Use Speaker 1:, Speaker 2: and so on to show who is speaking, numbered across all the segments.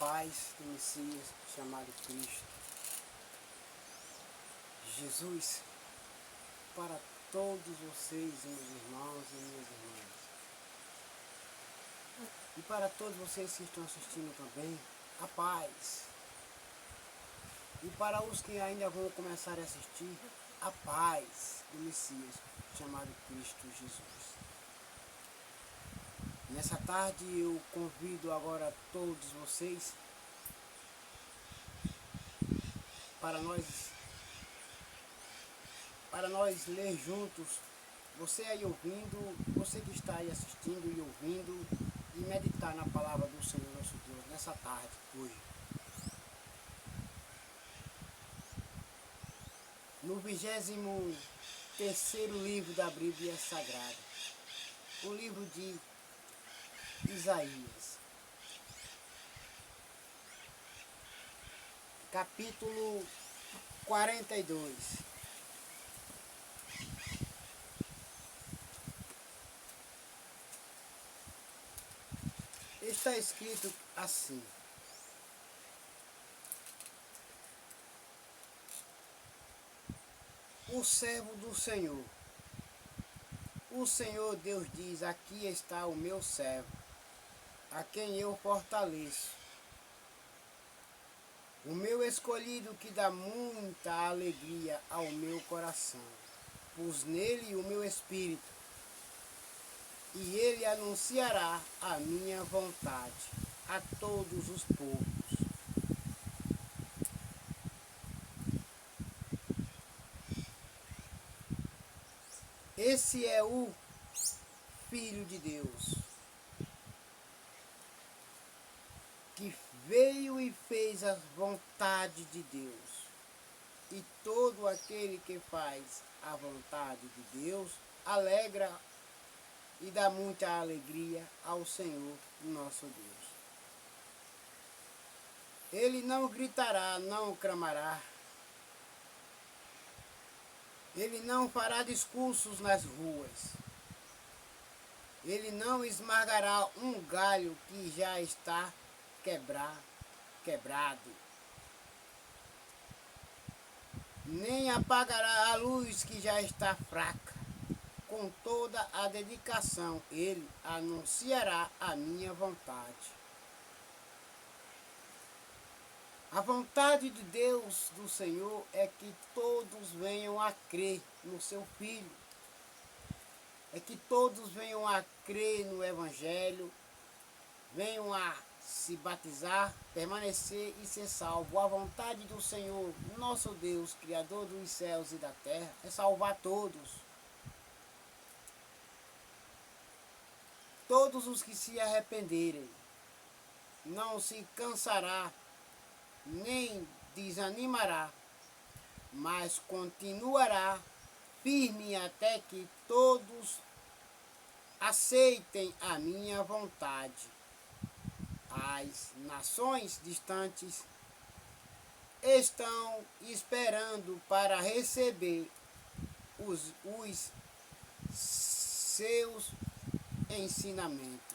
Speaker 1: paz do Messias chamado Cristo Jesus para todos vocês, meus irmãos e minhas irmãs. E para todos vocês que estão assistindo também, a paz. E para os que ainda vão começar a assistir, a paz do Messias chamado Cristo Jesus. Nessa tarde eu convido agora todos vocês para nós ler juntos, você aí ouvindo, você que está aí assistindo e ouvindo, e meditar na palavra do Senhor nosso Deus nessa tarde, hoje. No 23º livro da Bíblia Sagrada, o livro de Isaías, capítulo 42. Está escrito assim: o servo do Senhor. O Senhor Deus diz: aqui está o meu servo, a quem eu fortaleço, o meu escolhido, que dá muita alegria ao meu coração. Pus nele o meu espírito, e ele anunciará a minha vontade a todos os povos. Esse é o Filho de Deus, que veio e fez a vontade de Deus. E todo aquele que faz a vontade de Deus alegra e dá muita alegria ao Senhor nosso Deus. Ele não gritará, não clamará. Ele não fará discursos nas ruas. Ele não esmagará um galho que já está quebrado. Nem apagará a luz que já está fraca. Com toda a dedicação, ele anunciará a minha vontade. A vontade de Deus, do Senhor, é que todos venham a crer no seu Filho. É que todos venham a crer no Evangelho, venham a se batizar, permanecer e ser salvo. A vontade do Senhor, nosso Deus, Criador dos céus e da terra, é salvar todos. Todos os que se arrependerem. Não se cansará, nem desanimará, mas continuará firme até que todos aceitem a minha vontade. As nações distantes estão esperando para receber os seus ensinamentos.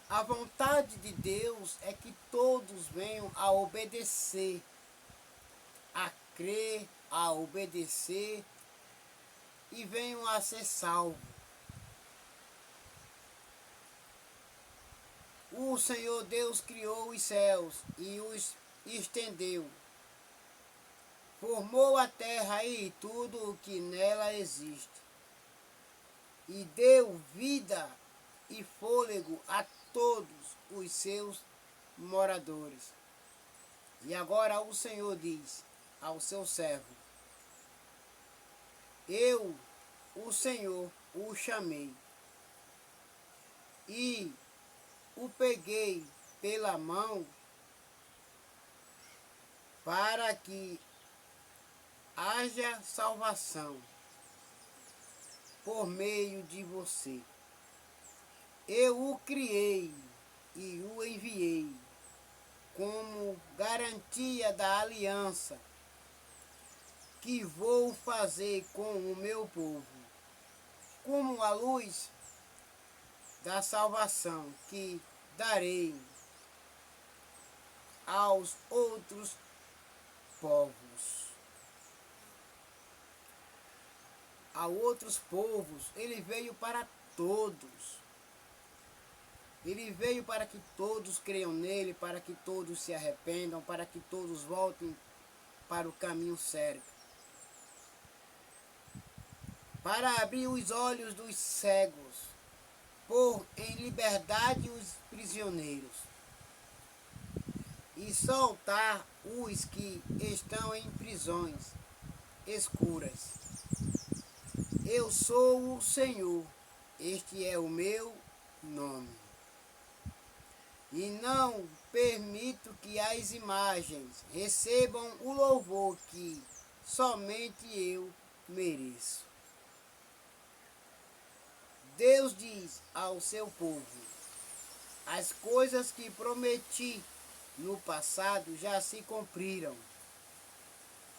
Speaker 1: A vontade de Deus é que todos venham a obedecer, a crer, a obedecer e venham a ser salvos. O Senhor Deus criou os céus e os estendeu. Formou a terra e tudo o que nela existe. E deu vida e fôlego a todos os seus moradores. E agora o Senhor diz ao seu servo: eu, o Senhor, o chamei e o peguei pela mão para que haja salvação por meio de você. Eu o criei e o enviei como garantia da aliança que vou fazer com o meu povo, como a luz da salvação que darei aos outros povos. A outros povos, ele veio para todos. Ele veio para que todos creiam nele, para que todos se arrependam, para que todos voltem para o caminho certo. Para abrir os olhos dos cegos, pôr em liberdade os prisioneiros e soltar os que estão em prisões escuras. Eu sou o Senhor, este é o meu nome. E não permito que as imagens recebam o louvor que somente eu mereço. Deus diz ao seu povo: as coisas que prometi no passado já se cumpriram.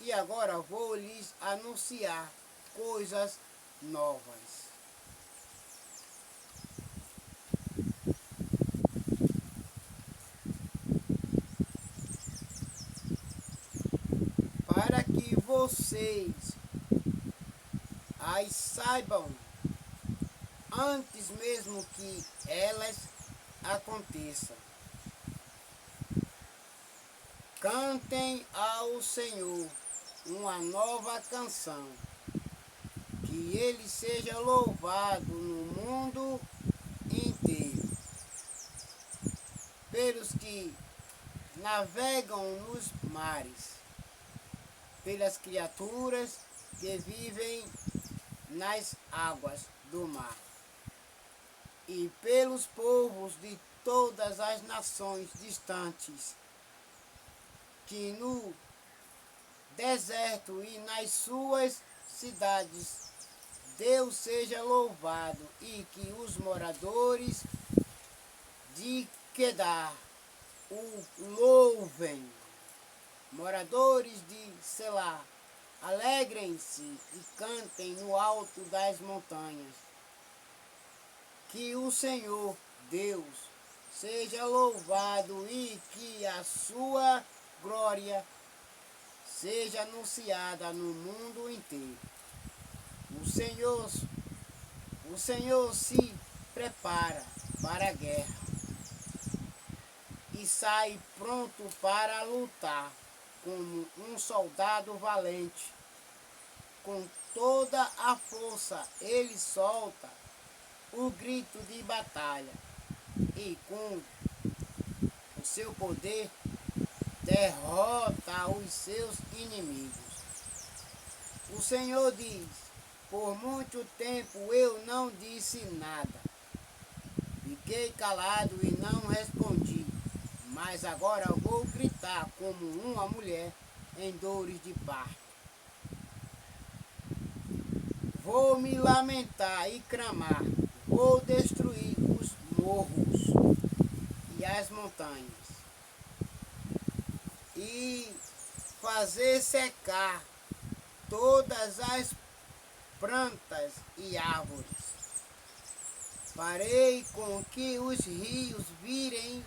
Speaker 1: E agora vou lhes anunciar coisas novas. Para que vocês as saibam antes mesmo que elas aconteçam. Cantem ao Senhor uma nova canção, que ele seja louvado no mundo inteiro, pelos que navegam nos mares, pelas criaturas que vivem nas águas do mar, e pelos povos de todas as nações distantes, que no deserto e nas suas cidades Deus seja louvado, e que os moradores de Quedar o louvem. Moradores de Selá, alegrem-se e cantem no alto das montanhas. Que o Senhor Deus seja louvado e que a sua glória seja anunciada no mundo inteiro. O Senhor se prepara para a guerra e sai pronto para lutar como um soldado valente. Com toda a força ele solta o grito de batalha e com o seu poder derrota os seus inimigos. O Senhor diz: por muito tempo eu não disse nada, fiquei calado e não respondi, mas agora vou gritar como uma mulher em dores de parto. Vou me lamentar e clamar, vou destruir os morros e as montanhas, e fazer secar todas as plantas e árvores. Farei com que os rios virem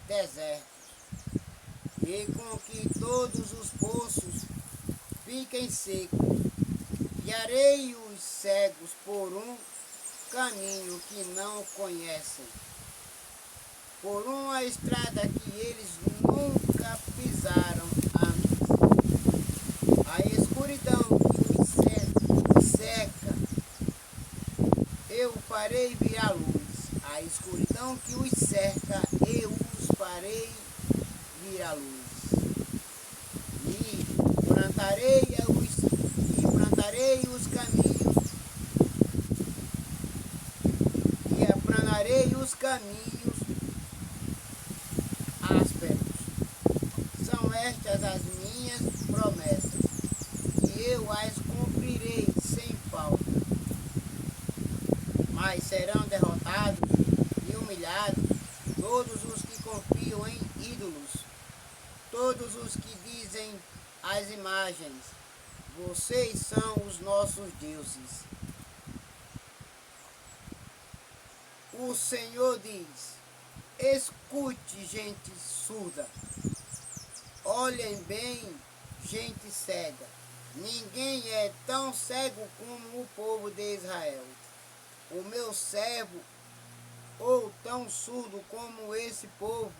Speaker 1: desertos, e com que todos os poços fiquem secos. Guiarei os cegos por um caminho que não conhecem, por uma estrada que eles nunca pisaram antes. A escuridão que os seca, eu farei virar luz. A escuridão que os cerca, eu os farei virar luz. E plantarei os caminhos, e aplanarei os caminhos ásperos. São estas as minhas promessas, e eu as cumprirei sem falta. Mas serão derrotados e humilhados todos os que confiam em ídolos, todos os que dizem às imagens: vocês são os nossos deuses. O Senhor diz: Escute, gente surda. Olhem bem, gente cega. Ninguém é tão cego como o povo de Israel. O meu servo, ou tão surdo como esse povo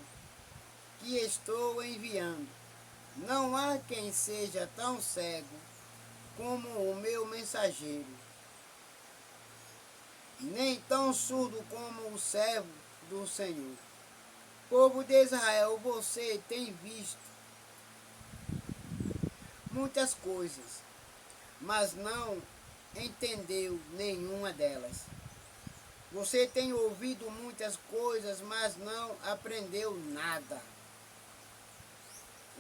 Speaker 1: que estou enviando. Não há quem seja tão cego como o meu mensageiro, nem tão surdo como o servo do Senhor. Povo de Israel, você tem visto muitas coisas, mas não entendeu nenhuma delas. Você tem ouvido muitas coisas, mas não aprendeu nada.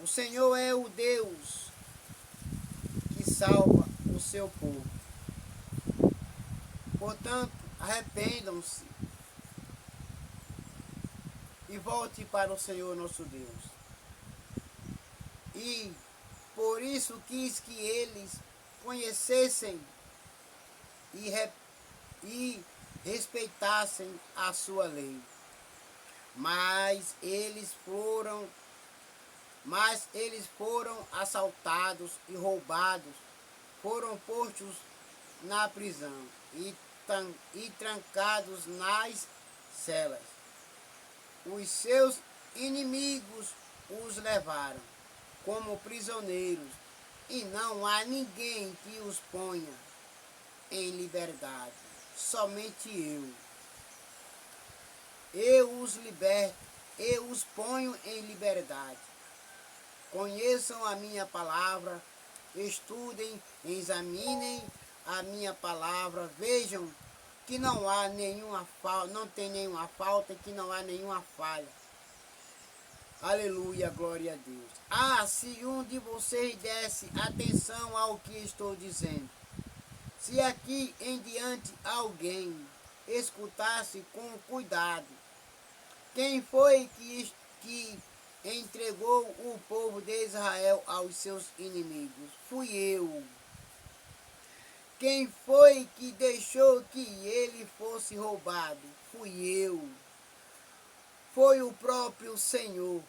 Speaker 1: O Senhor é o Deus que salva o seu povo. Portanto, arrependam-se e volte para o Senhor nosso Deus. E por isso quis que eles conhecessem e respeitassem a sua lei. Mas eles foram assaltados e roubados, foram postos na prisão e trancados nas celas. Os seus inimigos os levaram como prisioneiros, e não há ninguém que os ponha em liberdade, somente eu. Eu os liberto, eu os ponho em liberdade. Conheçam a minha palavra, estudem, examinem a minha palavra, vejam que não há nenhuma falta, não tem nenhuma falta, que não há nenhuma falha. Aleluia, glória a Deus. Ah, se um de vocês desse atenção ao que estou dizendo, se aqui em diante alguém escutasse com cuidado, quem foi que entregou o povo de Israel aos seus inimigos? Fui eu. Quem foi que deixou que ele fosse roubado? Fui eu. Foi o próprio Senhor,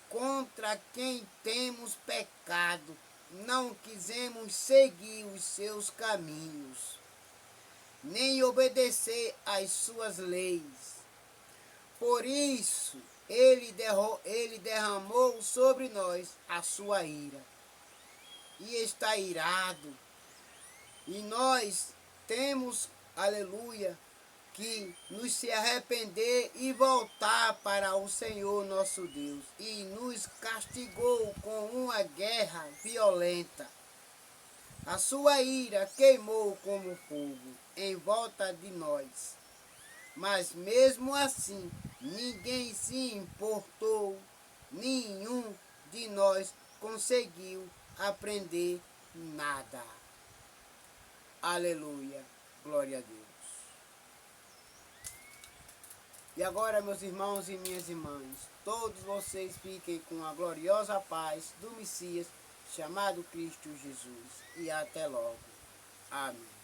Speaker 1: contra quem temos pecado. Não quisemos seguir os seus caminhos, nem obedecer às suas leis. Por isso, ele derramou sobre nós a sua ira, e está irado. E nós temos, aleluia, que nos se arrepender e voltar para o Senhor nosso Deus. E nos castigou com uma guerra violenta. A sua ira queimou como fogo em volta de nós. Mas mesmo assim, ninguém se importou, nenhum de nós conseguiu aprender nada. Aleluia, glória a Deus. E agora, meus irmãos e minhas irmãs, todos vocês fiquem com a gloriosa paz do Messias, chamado Cristo Jesus. E até logo. Amém.